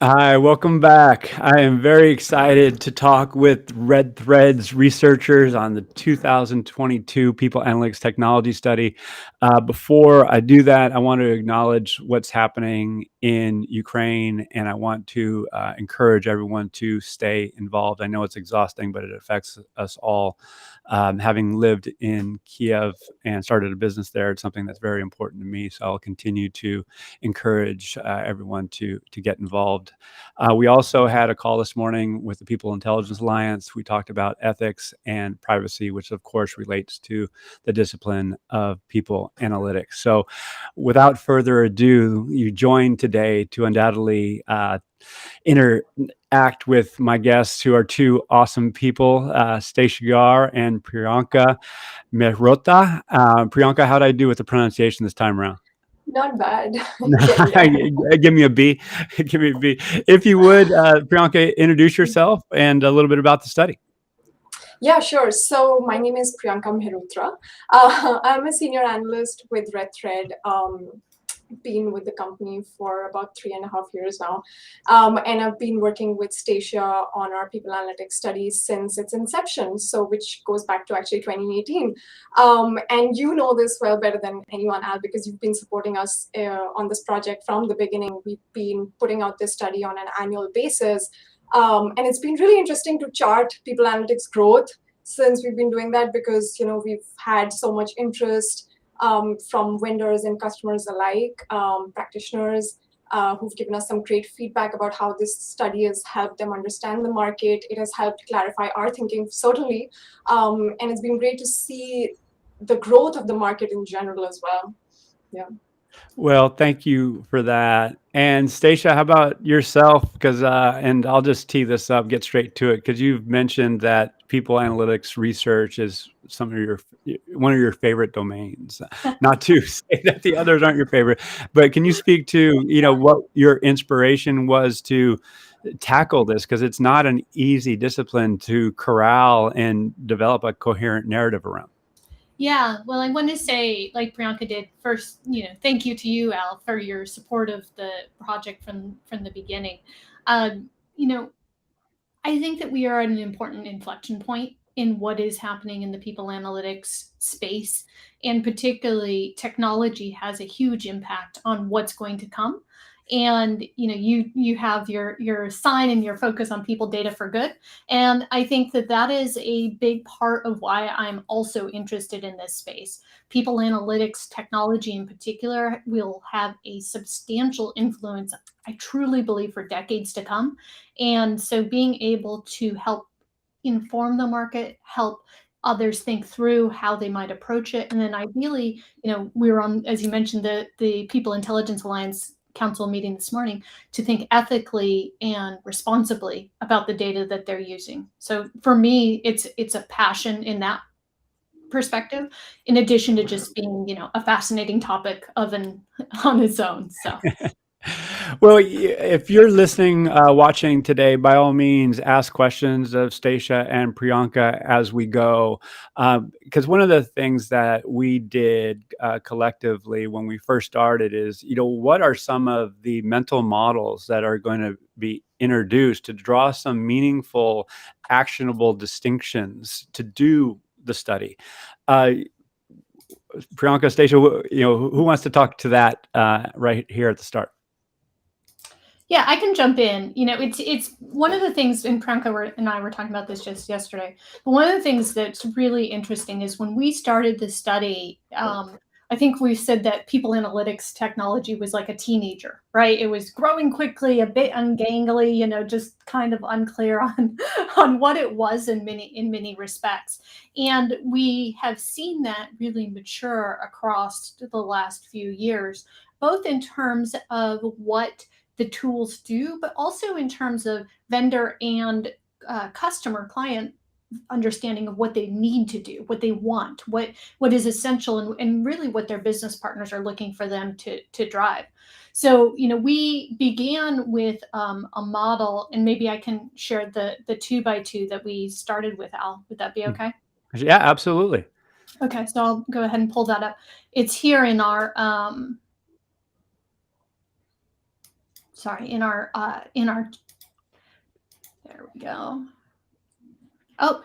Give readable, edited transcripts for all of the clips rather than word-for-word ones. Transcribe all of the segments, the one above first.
Hi, welcome back. I am very excited to talk with RedThread's researchers on the 2022 People Analytics Technology Study. Before I do that, I want to acknowledge what's happening in Ukraine, and I want to encourage everyone to stay involved. I know it's exhausting, but it affects us all. Having lived in Kiev and started a business there, it's something that's very important to me, so I'll continue to encourage everyone to get involved. We also had a call this morning with the People Intelligence Alliance. We talked about ethics and privacy, which of course relates to the discipline of people analytics. So without further ado, you joined today to undoubtedly interact with my guests, who are two awesome people, Stacia Garr and Priyanka Mehrotra. Priyanka, how did I do with the pronunciation this time around? Not bad. Getting there. Give me a B. Give me a B. If you would, Priyanka, introduce yourself and a little bit about the study. Yeah, sure. So my name is Priyanka Mehrotra. I'm a senior analyst with RedThread. Been with the company for about 3.5 years now. And I've been working with Stacia on our people analytics studies since its inception, so which goes back to actually 2018. And you know this well better than anyone, Al, because you've been supporting us on this project from the beginning. We've been putting out this study on an annual basis. And it's been really interesting to chart people analytics growth since we've been doing that, because we've had so much interest from vendors and customers alike, practitioners who've given us some great feedback about how this study has helped them understand the market. It has helped clarify our thinking, certainly. And it's been great to see the growth of the market in general as well. Yeah. Well, thank you for that. And Stacia, how about yourself? Because and I'll just tee this up, get straight to it, because you've mentioned that people analytics research is one of your favorite domains. Not to say that the others aren't your favorite, but can you speak to what your inspiration was to tackle this? Because it's not an easy discipline to corral and develop a coherent narrative around. Yeah, well, I want to say, like Priyanka did first, thank you to you, Al, for your support of the project from the beginning. Um, you know, I think that we are at an important inflection point in what is happening in the people analytics space, and particularly technology has a huge impact on what's going to come. And you have your sign and your focus on people data for good, and I think that that is a big part of why I'm also interested in this space. People analytics technology in particular will have a substantial influence, I truly believe, for decades to come. And so being able to help inform the market, help others think through how they might approach it. And then ideally, we were on, as you mentioned, the People Intelligence Alliance Council meeting this morning, to think ethically and responsibly about the data that they're using. So for me, it's a passion in that perspective, in addition to just being, a fascinating topic on its own. So Well, if you're listening, watching today, by all means, ask questions of Stacia and Priyanka as we go. Because one of the things that we did collectively when we first started is, what are some of the mental models that are going to be introduced to draw some meaningful, actionable distinctions to do the study? Priyanka, Stacia, who wants to talk to that right here at the start? yeah, I can jump in. It's one of the things, and Priyanka and I were talking about this just yesterday. But one of the things that's really interesting is when we started the study, I think we said that people analytics technology was like a teenager, right? It was growing quickly, a bit ungangly, just kind of unclear on on what it was in many respects. And we have seen that really mature across the last few years, both in terms of what the tools do, but also in terms of vendor and customer client understanding of what they need to do, what they want, what is essential, and really what their business partners are looking for them to drive. So we began with a model, and maybe I can share the 2x2 that we started with, Al. Would that be okay? Yeah, absolutely. Okay, so I'll go ahead and pull that up. It's here in our sorry, in our, there we go. Oh,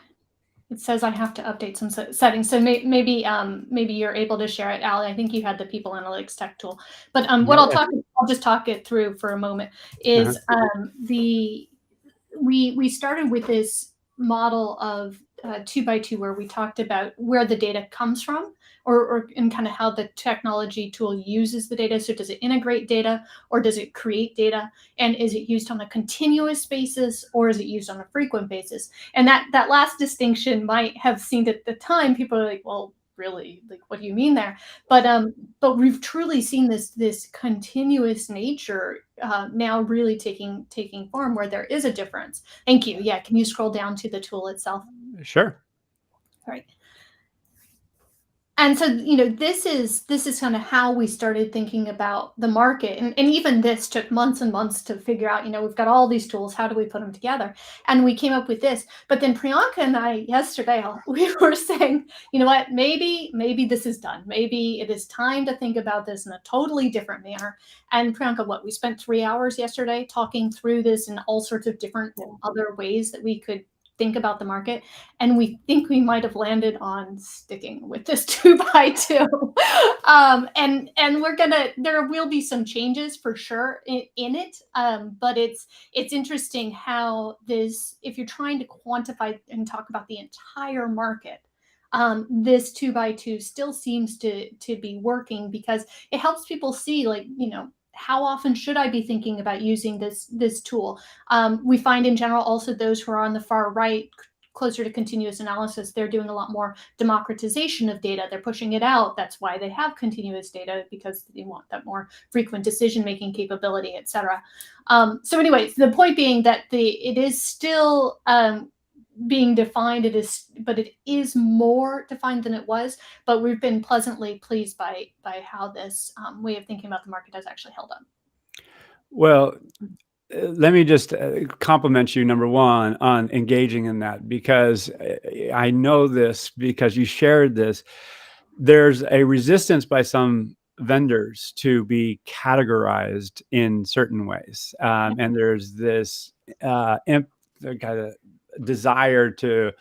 it says I have to update some settings. So maybe you're able to share it, Ali. I think you had the People Analytics Tech tool. But what I'll just talk it through for a moment is we started with this model of 2x2 where we talked about where the data comes from, or and kind of how the technology tool uses the data. So does it integrate data, or does it create data? And is it used on a continuous basis, or is it used on a frequent basis? And that last distinction might have seemed at the time, people are like, well, really, like, what do you mean there? But we've truly seen this continuous nature now really taking form, where there is a difference. Thank you. Yeah, can you scroll down to the tool itself? Sure. All right. And so, this is kind of how we started thinking about the market. And even this took months and months to figure out, we've got all these tools, how do we put them together? And we came up with this. But then Priyanka and I yesterday, we were saying, you know what, maybe this is done. Maybe it is time to think about this in a totally different manner. And Priyanka, we spent 3 hours yesterday talking through this in all sorts of different other ways that we could think about the market, and we think we might have landed on sticking with this 2x2. And there will be some changes for sure in it, but it's interesting how this, if you're trying to quantify and talk about the entire market, this 2x2 still seems to be working, because it helps people see, like, how often should I be thinking about using this tool? We find in general also those who are on the far right, closer to continuous analysis, they're doing a lot more democratization of data. They're pushing it out. That's why they have continuous data, because they want that more frequent decision-making capability, et cetera. So anyways, the point being that it is still being defined, but it is more defined than it was. But we've been pleasantly pleased by how this way of thinking about the market has actually held up. Well, let me just compliment you, number one, on engaging in that, because I know this because you shared this. There's a resistance by some vendors to be categorized in certain ways. And there's this kind of desire to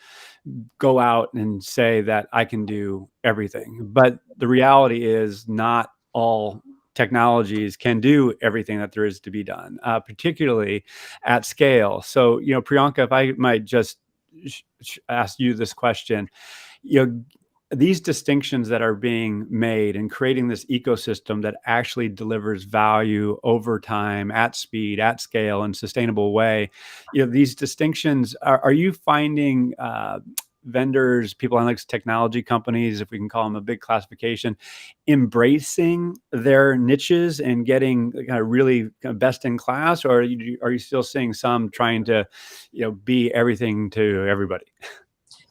go out and say that I can do everything. But the reality is not all technologies can do everything that there is to be done, particularly at scale. So, Priyanka, if I might just ask you this question, these distinctions that are being made and creating this ecosystem that actually delivers value over time, at speed, at scale, in sustainable way, these distinctions, are you finding vendors, people analytics technology companies, if we can call them a big classification, embracing their niches and getting kind of really best in class, or are you still seeing some trying to, be everything to everybody?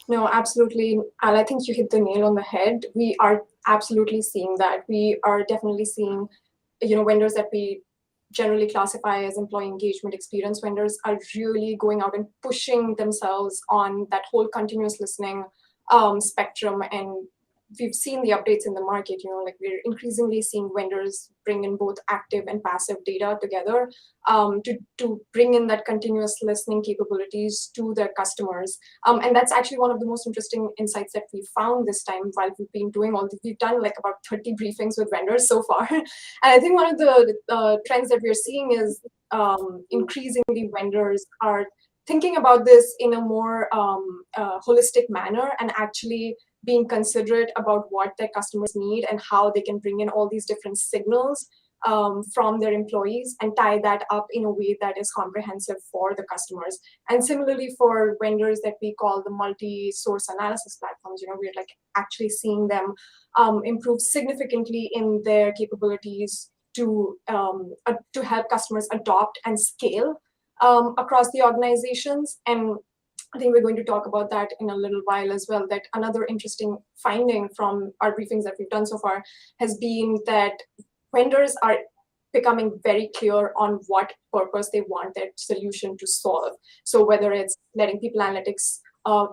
No, absolutely. And I think you hit the nail on the head. We are absolutely seeing that. We are definitely seeing, vendors that we generally classify as employee engagement experience vendors are really going out and pushing themselves on that whole continuous listening spectrum. And we've seen the updates in the market, like we're increasingly seeing vendors bring in both active and passive data together to bring in that continuous listening capabilities to their customers. And that's actually one of the most interesting insights that we found this time while we've been doing we've done like about 30 briefings with vendors so far. And I think one of the trends that we're seeing is increasingly vendors are thinking about this in a more holistic manner, and actually being considerate about what their customers need and how they can bring in all these different signals from their employees and tie that up in a way that is comprehensive for the customers. And similarly for vendors that we call the multi-source analysis platforms, we're like actually seeing them improve significantly in their capabilities to help customers adopt and scale across the organizations. And I think we're going to talk about that in a little while as well, that another interesting finding from our briefings that we've done so far has been that vendors are becoming very clear on what purpose they want their solution to solve. So whether it's letting people analytics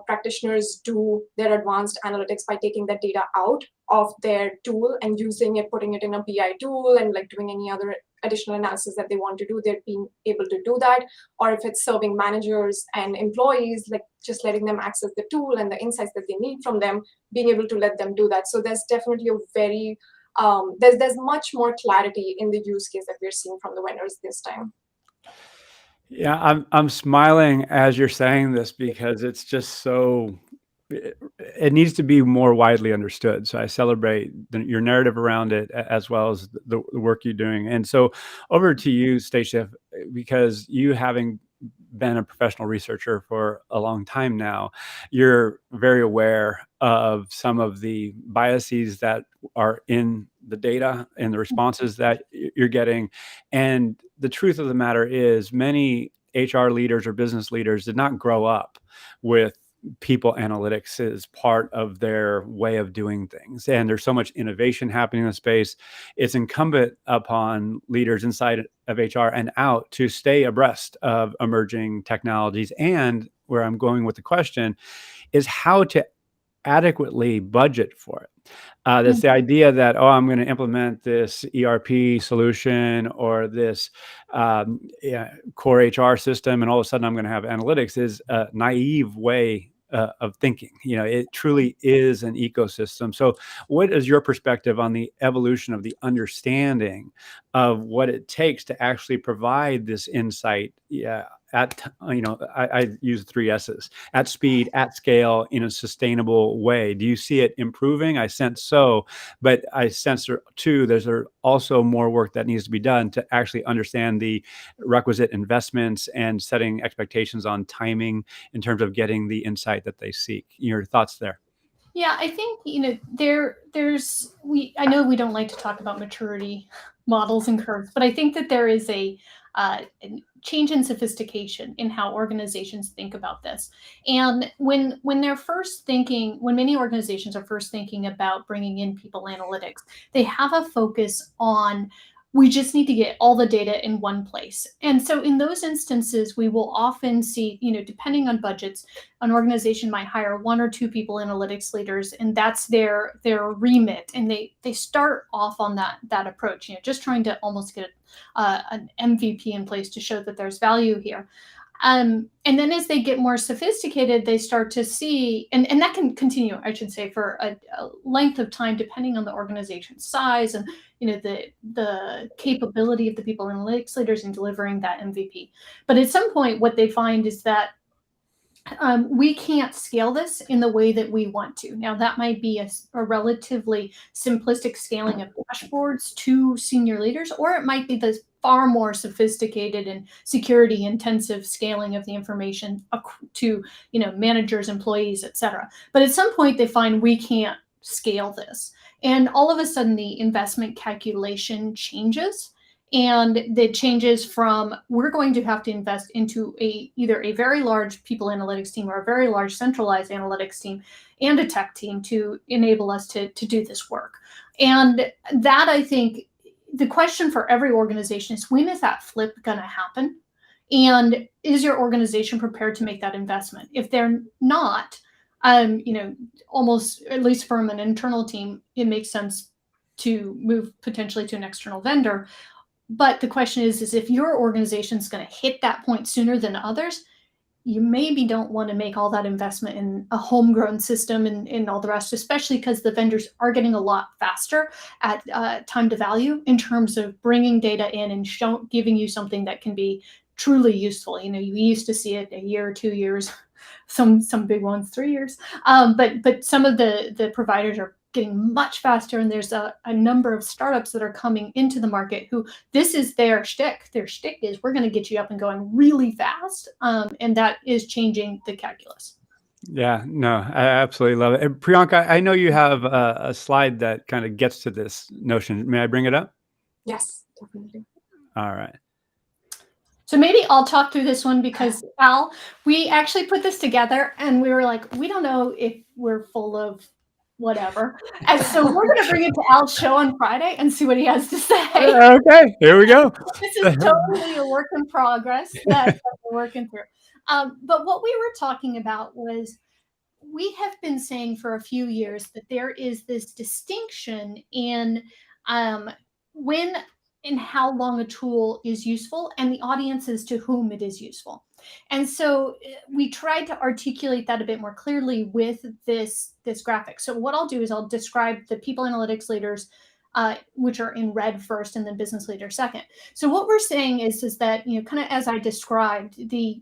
practitioners do their advanced analytics by taking that data out of their tool and using it, putting it in a BI tool and like doing any other additional analysis that they want to do, they're being able to do that. Or if it's serving managers and employees, like just letting them access the tool and the insights that they need from them, being able to let them do that. So there's definitely a very, there's much more clarity in the use case that we're seeing from the vendors this time. Yeah, I'm smiling as you're saying this because it's just so, it needs to be more widely understood. So I celebrate your narrative around it as well as the work you're doing. And so over to you, Stacia, because you having been a professional researcher for a long time now, you're very aware of some of the biases that are in the data and the responses that you're getting. And the truth of the matter is many HR leaders or business leaders did not grow up with people analytics as part of their way of doing things. And there's so much innovation happening in the space. It's incumbent upon leaders inside of HR and out to stay abreast of emerging technologies. And where I'm going with the question is how to adequately budget for it. That's the idea that, oh, I'm going to implement this ERP solution or this core HR system, and all of a sudden I'm going to have analytics, is a naive way of thinking. It truly is an ecosystem. So what is your perspective on the evolution of the understanding of what it takes to actually provide this insight? I use 3 S's: at speed, at scale, in a sustainable way. Do you see it improving? I sense so, but I sense too, there's also more work that needs to be done to actually understand the requisite investments and setting expectations on timing in terms of getting the insight that they seek. Your thoughts there? Yeah, I think I know we don't like to talk about maturity models and curves, but I think that there is a change in sophistication in how organizations think about this. And when many organizations are first thinking about bringing in people analytics, they have a focus on, we just need to get all the data in one place. And so in those instances, we will often see, depending on budgets, an organization might hire 1 or 2 people analytics leaders, and that's their remit. And they start off on that approach, just trying to almost get an MVP in place to show that there's value here. And then as they get more sophisticated, they start to see, and that can continue, I should say, for a length of time, depending on the organization's size and the capability of the people analytics leaders in delivering that MVP. But at some point, what they find is that we can't scale this in the way that we want to. Now, that might be a relatively simplistic scaling of dashboards to senior leaders, or it might be the far more sophisticated and security intensive scaling of the information to managers, employees, et cetera. But at some point, they find we can't scale this. And all of a sudden, the investment calculation changes. And it changes from, we're going to have to invest into either a very large people analytics team or a very large centralized analytics team and a tech team to enable us to do this work. And that, I think, the question for every organization is, when is that flip going to happen? And is your organization prepared to make that investment? If they're not, almost, at least from an internal team, it makes sense to move potentially to an external vendor. But the question is if your organization's going to hit that point sooner than others, you maybe don't want to make all that investment in a homegrown system and all the rest, especially because the vendors are getting a lot faster at time to value in terms of bringing data in and giving you something that can be truly useful. You used to see it a year or 2 years, some big ones 3 years, but some of the providers are getting much faster, and there's a number of startups that are coming into the market who this is their shtick. Their shtick is, we're going to get you up and going really fast, and that is changing the calculus. Yeah, no, I absolutely love it. And Priyanka, I know you have a slide that kind of gets to this notion. May I bring it up? Yes, definitely. All right. So maybe I'll talk through this one because, Al, we actually put this together and we were like, we don't know if we're full of whatever. And so we're going to bring it to Al's show on Friday and see what he has to say. Okay, here we go. This is totally a work in progress that we're working through. But what we were talking about was, we have been saying for a few years that there is this distinction in when in how long a tool is useful and the audiences to whom it is useful. And so we tried to articulate that a bit more clearly with this graphic. So what I'll do is I'll describe the people analytics leaders, which are in red first, and then business leaders second. So what we're saying is that, you know, kind of as I described, the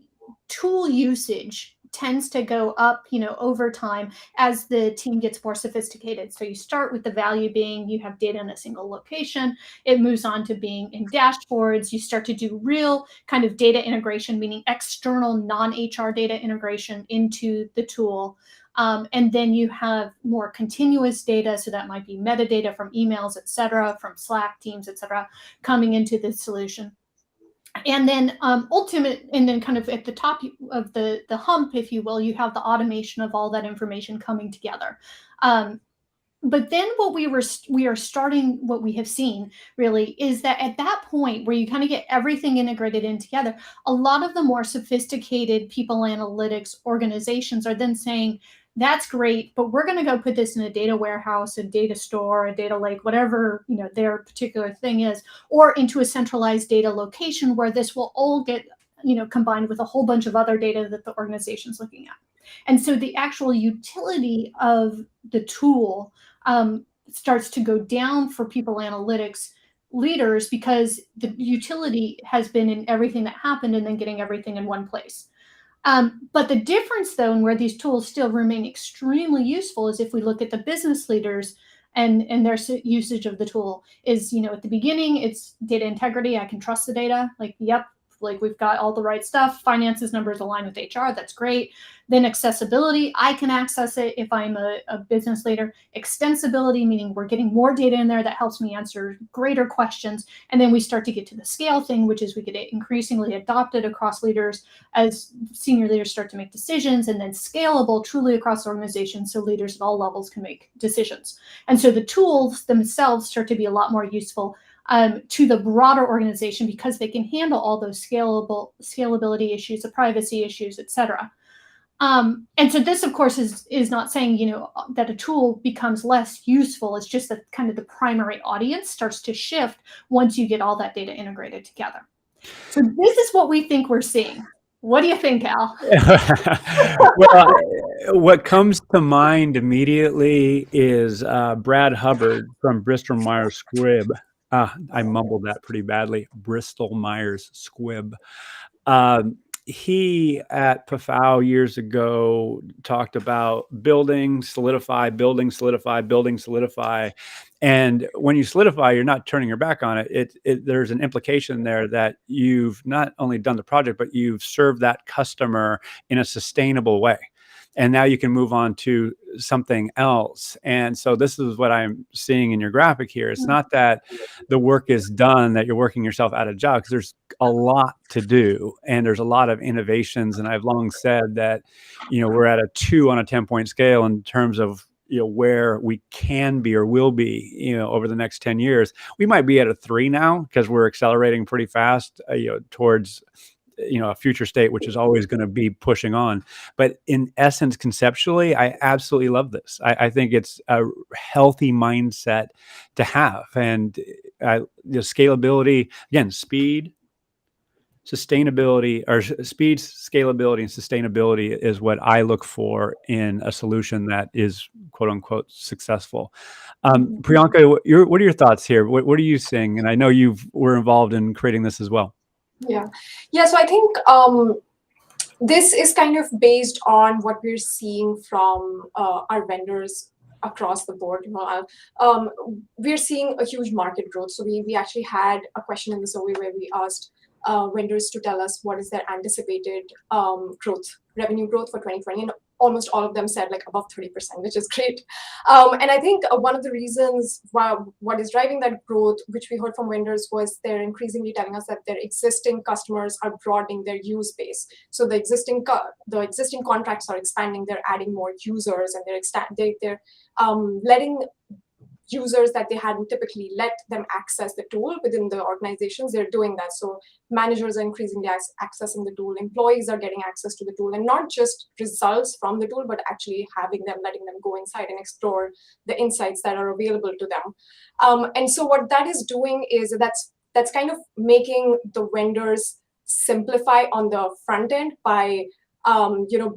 tool usage tends to go up, you know, over time as the team gets more sophisticated. So you start with the value being you have data in a single location. It moves on to being in dashboards. You start to do real kind of data integration, meaning external non-HR data integration into the tool. And then you have more continuous data. So that might be metadata from emails, et cetera, from Slack teams, et cetera, coming into the solution. And then and then kind of at the top of the hump, if you will, you have the automation of all that information coming together. But then what we have seen really is that at that point where you kind of get everything integrated in together, a lot of the more sophisticated people analytics organizations are then saying, that's great, but we're going to go put this in a data warehouse, a data store, a data lake, whatever, you know, their particular thing is, or into a centralized data location where this will all get, you know, combined with a whole bunch of other data that the organization's looking at. And so the actual utility of the tool starts to go down for people analytics leaders because the utility has been in everything that happened and then getting everything in one place. But the difference, though, and where these tools still remain extremely useful is if we look at the business leaders and their usage of the tool is, you know, at the beginning, it's data integrity. I can trust the data. Like, yep, like we've got all the right stuff. Finances numbers align with HR. That's great. Then accessibility, I can access it if I'm a business leader. Extensibility, meaning we're getting more data in there that helps me answer greater questions. And then we start to get to the scale thing, which is we get it increasingly adopted across leaders as senior leaders start to make decisions, and then scalable truly across organizations so leaders at all levels can make decisions. And so the tools themselves start to be a lot more useful to the broader organization because they can handle all those scalability issues, the privacy issues, et cetera. And so this, of course, is not saying, you know, that a tool becomes less useful. It's just that kind of the primary audience starts to shift once you get all that data integrated together. So this is what we think we're seeing. What do you think, Al? Well, what comes to mind immediately is Brad Hubbard from Bristol Myers Squibb. I mumbled that pretty badly. Bristol Myers Squibb. He at PAFOW years ago talked about building, solidify, building, solidify, building, solidify. And when you solidify, you're not turning your back on it. There's an implication there that you've not only done the project, but you've served that customer in a sustainable way. And now you can move on to something else. And so this is what I'm seeing in your graphic here. It's not that the work is done, that you're working yourself out of job, because there's a lot to do and there's a lot of innovations. And I've long said that, you know, we're at a 2 on a 10-point scale in terms of, you know, where we can be or will be, you know, over the next 10 years. We might be at a 3 now because we're accelerating pretty fast, you know, towards, you know, a future state, which is always going to be pushing on. But in essence, conceptually, I absolutely love this. I think it's a healthy mindset to have. And the scalability, again, speed, sustainability, or speed, scalability, and sustainability is what I look for in a solution that is quote unquote successful. Priyanka, what are your thoughts here? What are you seeing? And I know you were involved in creating this as well. Yeah. So I think this is kind of based on what we're seeing from our vendors across the board. You know, we're seeing a huge market growth. So we actually had a question in the survey where we asked vendors to tell us what is their anticipated revenue growth for 2020, and almost all of them said like above 30%, which is great. And I think one of the reasons what is driving that growth, which we heard from vendors, was they're increasingly telling us that their existing customers are broadening their use base. So the existing contracts are expanding, they're adding more users, and they're letting users that they hadn't typically let them access the tool within the organizations, they're doing that. So managers are increasingly accessing the tool, employees are getting access to the tool, and not just results from the tool, but actually letting them go inside and explore the insights that are available to them. And so what that is doing is that's that's kind of making the vendors simplify on the front end by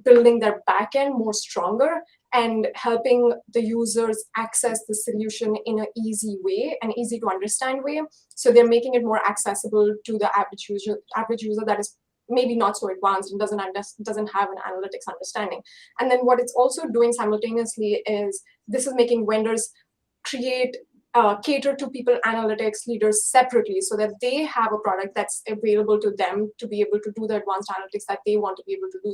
building their back end more stronger and helping the users access the solution in an easy way, an easy to understand way. So they're making it more accessible to the average user that is maybe not so advanced and doesn't have an analytics understanding. And then what it's also doing simultaneously is this is making vendors cater to people analytics leaders separately so that they have a product that's available to them to be able to do the advanced analytics that they want to be able to do.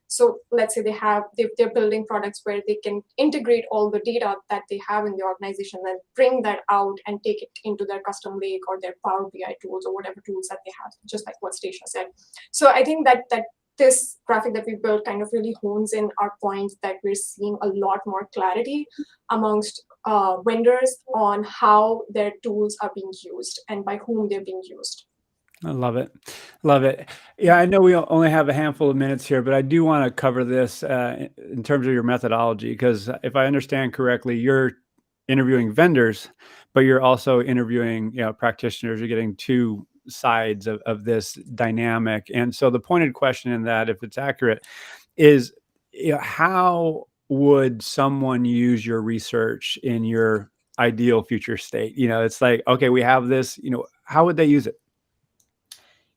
So let's say they're building products where they can integrate all the data that they have in the organization and bring that out and take it into their custom lake or their Power BI tools or whatever tools that they have, just like what Stacia said. So I think that this graphic that we built kind of really hones in our point that we're seeing a lot more clarity amongst vendors on how their tools are being used and by whom they're being used. I love it. Love it. Yeah, I know we only have a handful of minutes here, but I do want to cover this in terms of your methodology, because if I understand correctly, you're interviewing vendors, but you're also interviewing practitioners. You're getting two sides of this dynamic. And so the pointed question in that, if it's accurate, is how would someone use your research in your ideal future state? It's like, okay, we have this, how would they use it?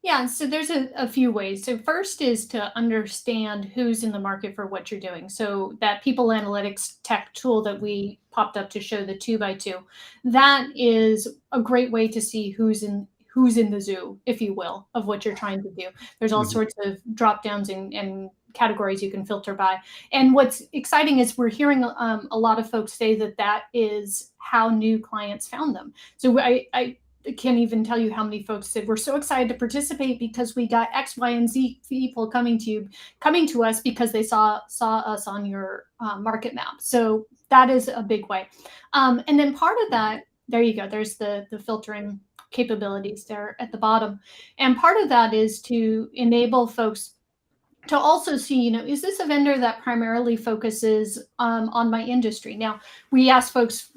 Yeah, so there's a few ways. So first is to understand who's in the market for what you're doing. So that people analytics tech tool that we popped up to show the 2x2, that is a great way to see who's in the zoo, if you will, of what you're trying to do. There's all sorts of drop downs and categories you can filter by. And what's exciting is we're hearing a lot of folks say that is how new clients found them. So I can't even tell you how many folks said we're so excited to participate because we got X, Y, and Z people coming to us because they saw us on your market map. So that is a big way. And then part of that, there you go. There's the filtering capabilities there at the bottom, and part of that is to enable folks to also see, is this a vendor that primarily focuses on my industry? Now, we ask folks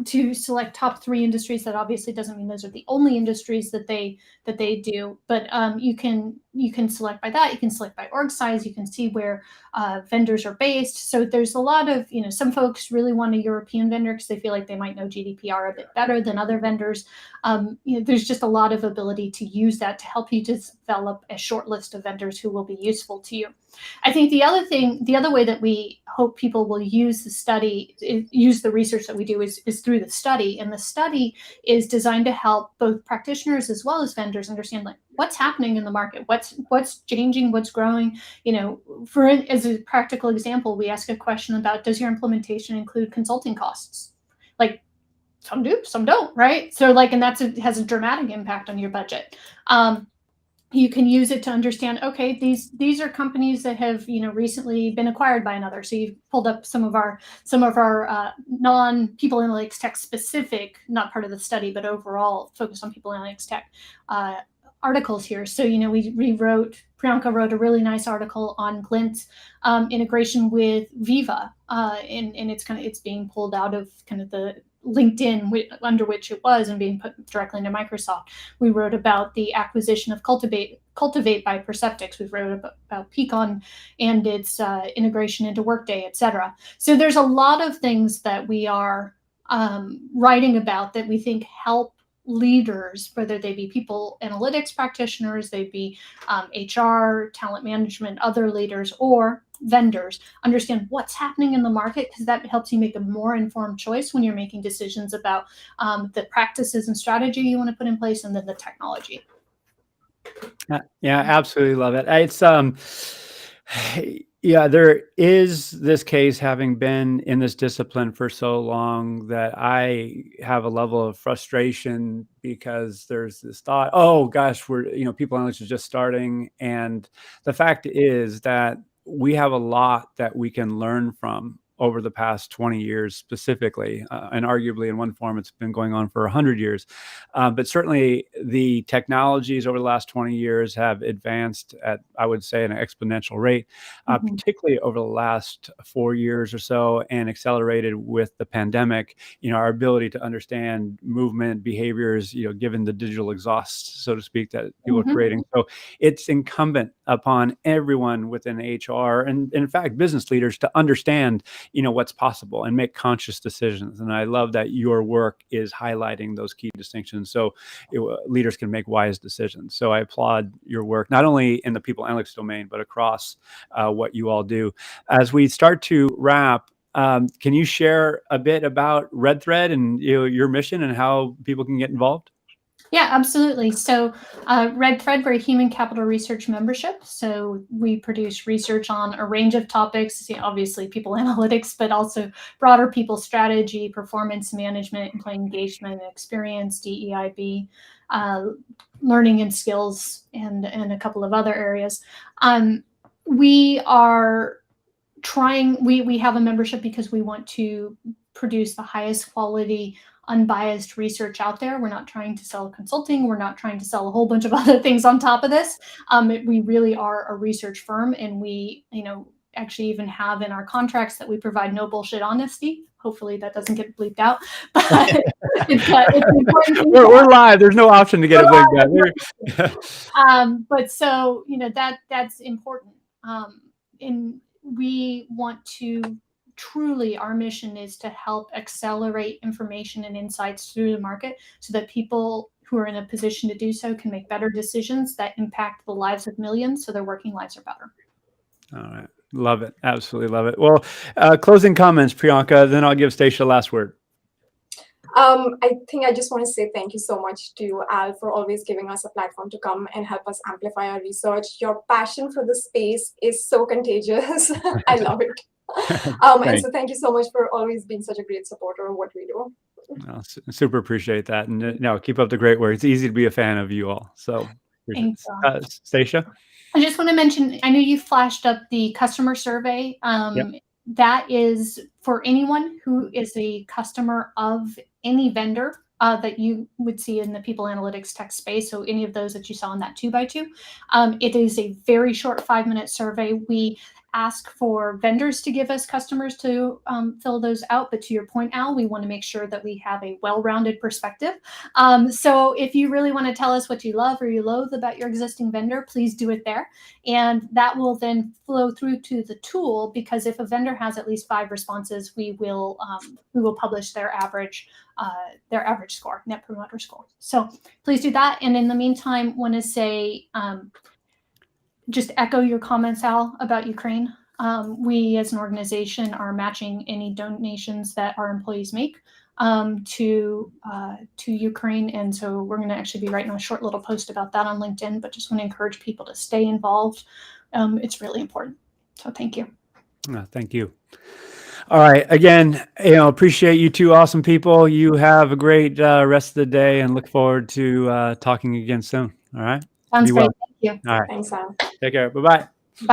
to select top 3 industries. That obviously doesn't mean those are the only industries that they do, but you can select by that. You can select by org size. You can see where vendors are based. So there's a lot of, some folks really want a European vendor because they feel like they might know GDPR a bit better than other vendors. There's just a lot of ability to use that to help you develop a short list of vendors who will be useful to you. I think the other way that we hope people will use the research that we do is through the study. And the study is designed to help both practitioners as well as vendors understand what's happening in the market, what's changing, what's growing. As a practical example, we ask a question about, does your implementation include consulting costs? Some do, some don't, right? So and has a dramatic impact on your budget. You can use it to understand, okay, these are companies that have recently been acquired by another. So you've pulled up some of our non-people analytics tech specific, not part of the study, but overall focused on people analytics tech articles here. So Priyanka wrote a really nice article on Glint integration with Viva, and it's being pulled out of kind of the LinkedIn under which it was and being put directly into Microsoft. We wrote about the acquisition of Cultivate by Perceptyx. We wrote about Peakon and its integration into Workday, et cetera. So there's a lot of things that we are writing about that we think help leaders, whether they be people analytics practitioners, they be HR, talent management, other leaders, or vendors, understand what's happening in the market, because that helps you make a more informed choice when you're making decisions about the practices and strategy you want to put in place, and then the technology. Yeah, absolutely love it. It's there is this case, having been in this discipline for so long, that I have a level of frustration because there's this thought, oh gosh, people analytics is just starting. And the fact is that we have a lot that we can learn from over the past 20 years specifically, and arguably in one form it's been going on for 100 years. But certainly the technologies over the last 20 years have advanced at, I would say, an exponential rate, particularly over the last 4 years or so, and accelerated with the pandemic. Our ability to understand movement behaviors, given the digital exhaust, so to speak, that people are creating. So it's incumbent upon everyone within HR and in fact business leaders to understand what's possible and make conscious decisions. And I love that your work is highlighting those key distinctions so leaders can make wise decisions. So I applaud your work, not only in the people analytics domain but across what you all do. As we start to wrap, can you share a bit about RedThread and your mission and how people can get involved? Yeah, absolutely. So RedThread, we're a human capital research membership. So we produce research on a range of topics, obviously people analytics, but also broader people strategy, performance management, employee engagement, experience, DEIB, learning and skills, and a couple of other areas. We are we have a membership because we want to produce the highest quality, unbiased research out there. We're not trying to sell consulting. We're not trying to sell a whole bunch of other things on top of this. We really are a research firm, and we, actually even have in our contracts that we provide no bullshit honesty. Hopefully that doesn't get bleeped out. But it's important. We're live. There's no option to get it bleeped out. But so that's important. And we want to truly, our mission is to help accelerate information and insights through the market so that people who are in a position to do so can make better decisions that impact the lives of millions so their working lives are better. All right. Love it. Absolutely love it. Well, closing comments, Priyanka, then I'll give Stacia last word. I think I just want to say thank you so much to Al for always giving us a platform to come and help us amplify our research. Your passion for the space is so contagious. I love it. And so thank you so much for always being such a great supporter of what we do. Well, super appreciate that. And keep up the great work. It's easy to be a fan of you all. So thanks. Stacia? I just want to mention, I know you flashed up the customer survey. Yep. That is for anyone who is a customer of any vendor that you would see in the people analytics tech space. So any of those that you saw in that 2x2. It is a very short 5-minute survey. We ask for vendors to give us customers to fill those out. But to your point, Al, we want to make sure that we have a well-rounded perspective. So if you really want to tell us what you love or you loathe about your existing vendor, please do it there. And that will then flow through to the tool, because if a vendor has at least 5 responses, we will publish their average score, Net Promoter Score. So please do that. And in the meantime, want to say, just echo your comments, Al, about Ukraine. We as an organization are matching any donations that our employees make to Ukraine. And so we're going to actually be writing a short little post about that on LinkedIn, but just want to encourage people to stay involved. It's really important. So thank you. Thank you. All right. Again, appreciate you two awesome people. You have a great rest of the day and look forward to talking again soon. All right. Sounds great. Thank you. All right. Thanks, Al. Take care. Bye-bye.